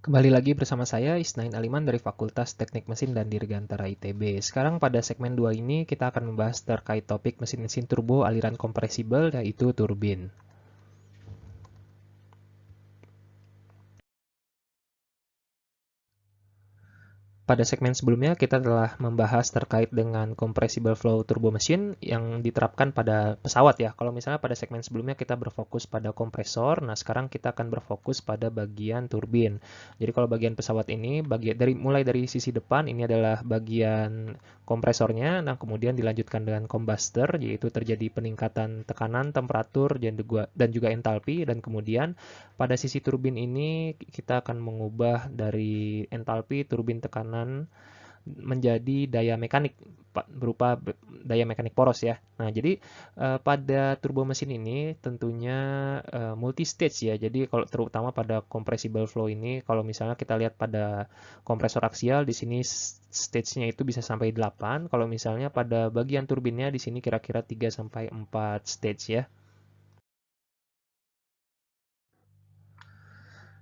Kembali lagi bersama saya Isnain Aliman dari Fakultas Teknik Mesin dan Dirgantara ITB. Sekarang pada segmen 2 ini kita akan membahas terkait topik mesin-mesin turbo aliran kompresibel yaitu turbin. Pada segmen sebelumnya kita telah membahas terkait dengan compressible flow turbo mesin yang diterapkan pada pesawat ya. Kalau misalnya pada segmen sebelumnya kita berfokus pada kompresor, nah sekarang kita akan berfokus pada bagian turbin. Jadi kalau bagian pesawat ini mulai dari sisi depan ini adalah bagian kompresornya, nah kemudian dilanjutkan dengan combustor yaitu terjadi peningkatan tekanan, temperatur dan juga entalpi, dan kemudian pada sisi turbin ini kita akan mengubah dari entalpi turbin tekanan menjadi daya mekanik berupa daya mekanik poros ya. Nah, jadi pada turbo mesin ini tentunya multi stage ya. Jadi kalau terutama pada compressible flow ini, kalau misalnya kita lihat pada kompresor aksial di sini stage-nya itu bisa sampai 8. Kalau misalnya pada bagian turbinnya di sini kira-kira 3 sampai 4 stage ya.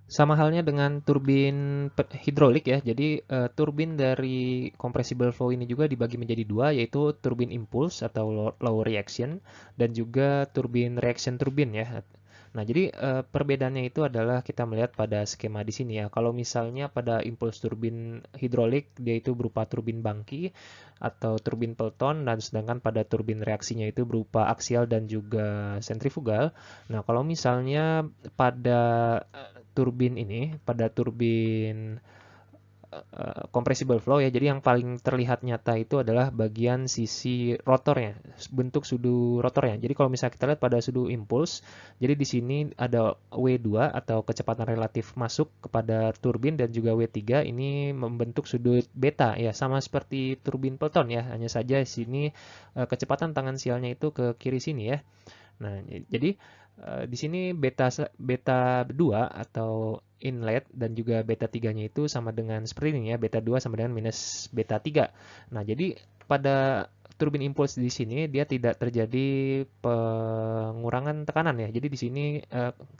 Sama halnya dengan turbin hidrolik ya. Jadi turbin dari compressible flow ini juga dibagi menjadi dua, yaitu turbin impulse atau low reaction dan juga turbin reaction turbin ya. Nah, jadi perbedaannya itu adalah kita melihat pada skema di sini ya. Kalau misalnya pada impulse turbin hidrolik dia itu berupa turbin bangki atau turbin Pelton, dan sedangkan pada turbin reaksinya itu berupa aksial dan juga sentrifugal. Nah, kalau misalnya pada pada turbin compressible flow ya. Jadi yang paling terlihat nyata itu adalah bagian sisi rotornya, bentuk sudu rotornya. Jadi kalau misalnya kita lihat pada sudu impuls, jadi di sini ada W2 atau kecepatan relatif masuk kepada turbin dan juga W3 ini membentuk sudut beta ya, sama seperti turbin Pelton ya. Hanya saja di sini kecepatan tangan sialnya itu ke kiri sini ya. Nah, jadi di sini beta 2 atau inlet dan juga beta 3-nya itu sama dengan seperti ini ya, beta 2 sama dengan minus beta 3. Nah, jadi pada turbin impuls di sini dia tidak terjadi pengurangan tekanan ya. Jadi di sini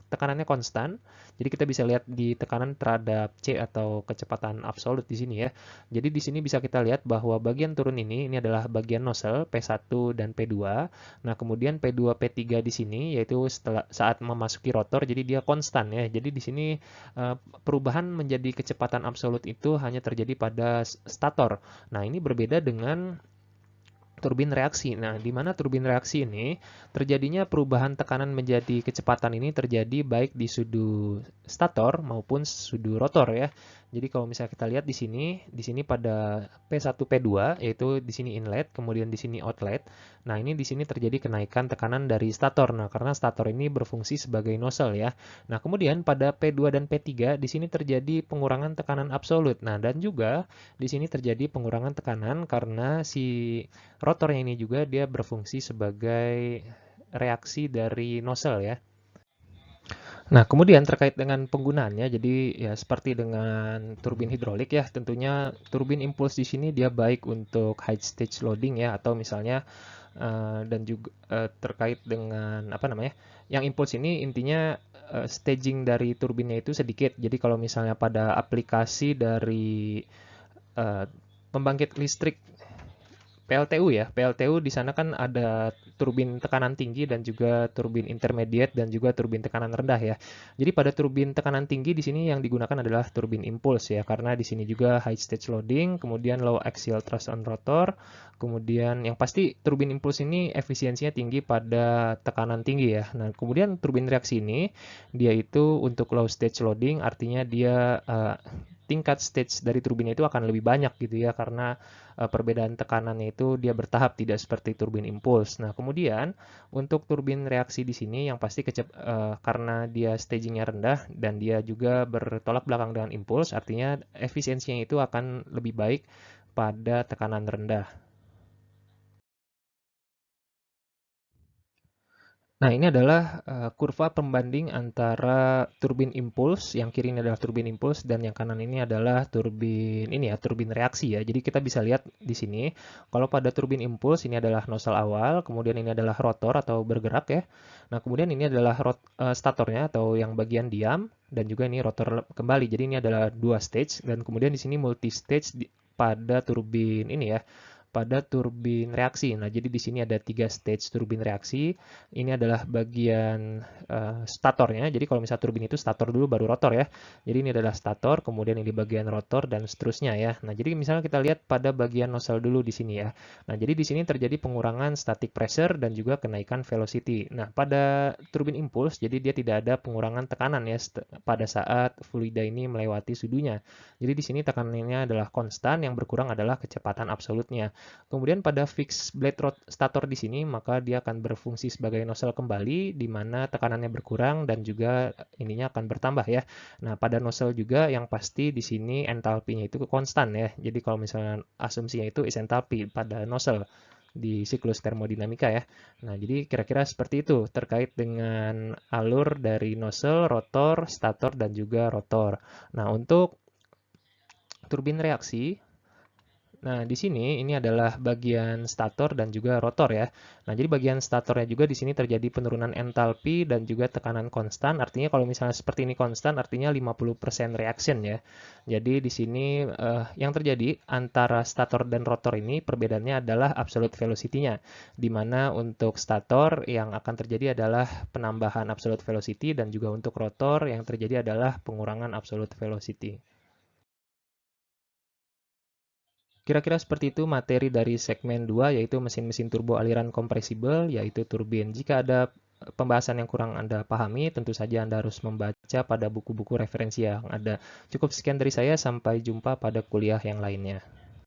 tekanannya konstan. Jadi kita bisa lihat di tekanan terhadap C atau kecepatan absolut di sini ya. Jadi di sini bisa kita lihat bahwa bagian turun ini adalah bagian nozzle P1 dan P2. Nah, kemudian P2, P3 di sini yaitu saat memasuki rotor, jadi dia konstan ya. Jadi di sini perubahan menjadi kecepatan absolut itu hanya terjadi pada stator. Nah, ini berbeda dengan turbin reaksi. Nah, di mana turbin reaksi ini terjadinya perubahan tekanan menjadi kecepatan ini terjadi baik di sudu stator maupun sudu rotor ya. Jadi kalau misalnya kita lihat di sini pada P1 P2 yaitu di sini inlet, kemudian di sini outlet. Nah, ini di sini terjadi kenaikan tekanan dari stator. Nah, karena stator ini berfungsi sebagai nozzle ya. Nah, kemudian pada P2 dan P3 di sini terjadi pengurangan tekanan absolut. Nah, dan juga di sini terjadi pengurangan tekanan karena si rotornya ini juga dia berfungsi sebagai reaksi dari nozzle ya. Nah, kemudian terkait dengan penggunaannya, jadi ya seperti dengan turbin hidrolik ya, tentunya turbin impuls di sini dia baik untuk high stage loading ya, atau misalnya dan juga terkait dengan apa namanya, yang impuls ini intinya staging dari turbinnya itu sedikit. Jadi kalau misalnya pada aplikasi dari uh, pembangkit listrik PLTU ya. PLTU di sana kan ada turbin tekanan tinggi dan juga turbin intermediate dan juga turbin tekanan rendah ya. Jadi pada turbin tekanan tinggi di sini yang digunakan adalah turbin impuls ya, karena di sini juga high stage loading, kemudian low axial thrust on rotor, kemudian yang pasti turbin impuls ini efisiensinya tinggi pada tekanan tinggi ya. Nah, kemudian turbin reaksi ini dia itu untuk low stage loading, artinya dia tingkat stage dari turbinnya itu akan lebih banyak gitu ya, karena perbedaan tekanannya itu dia bertahap tidak seperti turbin impuls. Nah, kemudian untuk turbin reaksi di sini yang pasti karena dia stagingnya rendah dan dia juga bertolak belakang dengan impuls, artinya efisiensinya itu akan lebih baik pada tekanan rendah. Nah, ini adalah kurva pembanding antara turbin impuls, yang kiri ini adalah turbin impuls dan yang kanan ini adalah turbin reaksi ya. Jadi kita bisa lihat di sini, kalau pada turbin impuls ini adalah nozzle awal, kemudian ini adalah rotor atau bergerak ya. Nah, kemudian ini adalah statornya atau yang bagian diam, dan juga ini rotor kembali. Jadi ini adalah dua stage dan kemudian di sini multi stage pada turbin ini ya, pada turbin reaksi. Nah, jadi di sini ada 3 stage turbin reaksi. Ini adalah bagian statornya. Jadi kalau misalnya turbin itu stator dulu baru rotor ya. Jadi ini adalah stator, kemudian ini bagian rotor dan seterusnya ya. Nah, jadi misalnya kita lihat pada bagian nozzle dulu di sini ya. Nah, jadi di sini terjadi pengurangan static pressure dan juga kenaikan velocity. Nah, pada turbin impulse, jadi dia tidak ada pengurangan tekanan ya pada saat fluida ini melewati sudunya. Jadi di sini tekanannya adalah konstan, yang berkurang adalah kecepatan absolutnya. Kemudian pada fixed blade stator di sini, maka dia akan berfungsi sebagai nozzle kembali, di mana tekanannya berkurang dan juga ininya akan bertambah ya. Nah, pada nozzle juga yang pasti di sini entalpinya itu konstan ya. Jadi kalau misalnya asumsinya itu is entalpi pada nozzle di siklus termodinamika ya. Nah, jadi kira-kira seperti itu terkait dengan alur dari nozzle, rotor, stator, dan juga rotor. Nah, untuk turbin reaksi, nah, di sini ini adalah bagian stator dan juga rotor ya. Nah, jadi bagian statornya juga di sini terjadi penurunan entalpi dan juga tekanan konstan. Artinya kalau misalnya seperti ini konstan, artinya 50% reaction ya. Jadi di sini yang terjadi antara stator dan rotor ini perbedaannya adalah absolute velocity-nya. Di mana untuk stator yang akan terjadi adalah penambahan absolute velocity dan juga untuk rotor yang terjadi adalah pengurangan absolute velocity. Kira-kira seperti itu materi dari segmen 2, yaitu mesin-mesin turbo aliran kompresibel, yaitu turbin. Jika ada pembahasan yang kurang Anda pahami, tentu saja Anda harus membaca pada buku-buku referensi yang ada. Cukup sekian dari saya, sampai jumpa pada kuliah yang lainnya.